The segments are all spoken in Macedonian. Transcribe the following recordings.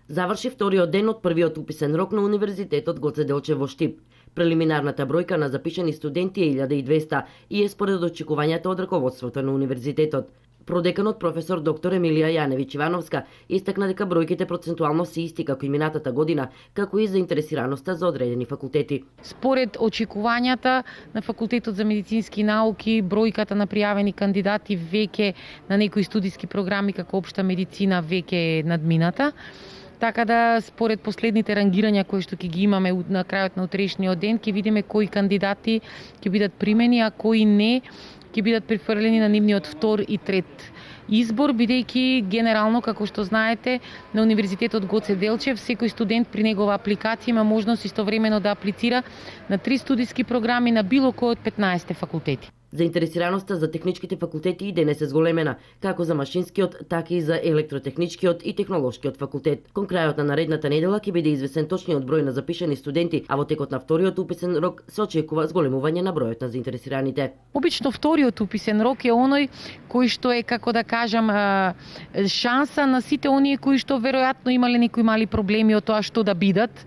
Заврши вториот ден од првиот уписен рок на Универзитетот Гоце Делчев во Штип. Прелиминарната бројка на запишани студенти е 1200 и е според очекувањата од раководството на универзитетот. Продеканот професор доктор Емилија Јаневич Ивановска истакна дека бројките процентуално се исти како и минатата година, како и заинтересираноста за одредени факултети. Според очекувањата на Факултетот за медицински науки, бројката на пријавени кандидати веќе на некои студиски програми како општа медицина веќе е надмината. Така да според последните рангирања кои што ќе ги имаме на крајот на утрешниот ден, ќе видиме кои кандидати ќе бидат примени, а кои не ќе бидат префрлени на нивниот втор и трет избор, бидејќи генерално, како што знаете, на Универзитетот Гоце Делчев секој студент при негова апликација има можност истовремено да аплицира на 3 студиски програми на било кој од 15 факултети. Заинтересираноста за техничките факултети и денес е зголемена, како за машинскиот, така и за електротехничкиот и технолошкиот факултет. Кон крајот на наредната недела ќе биде извесен точниот број на запишани студенти, а во текот на вториот уписен рок се очекува зголемување на бројот на заинтересираните. Обично вториот уписен рок е оној кој што е, како да кажам, шанса на сите оние кои што веројатно имале некои мали проблеми од тоа што да бидат.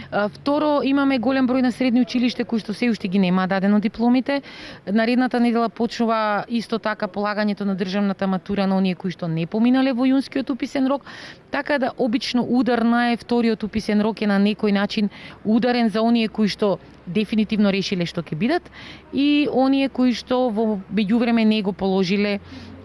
Второ, имаме голем број на средни училишта кои што се уште ги нема дадено дипломите. Наредната недела почнува исто така полагањето на државната матура на оние кои што не поминале во јунскиот уписен рок, така да обично ударна е вториот уписен рок е на некој начин ударен за оние кои што дефинитивно решиле што ќе бидат и оние кои што во меѓувреме не го положиле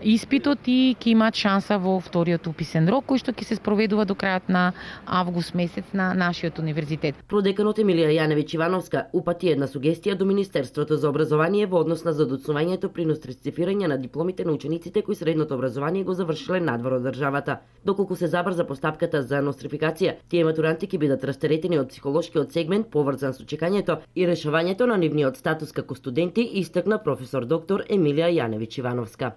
испитот и ќе имаат шанса во вториот уписен рок, кој што ќе се спроведува до крајот на август месец на нашиот универзитет. Продеканот Емилија Јаневич Ивановска упати една сугестија до Министерството за образование во однос на задоцнувањето при нострицифирање на дипломите на учениците кои средното образование го завршиле надвор од државата. Доколку се забрза постапката за нострификација, тие матуранти ќе бидат растеретени од психолошкиот сегмент поврзан со чекањето и решавањето на нивниот статус како студенти, истакна професор доктор Емилија Јаневич Ивановска.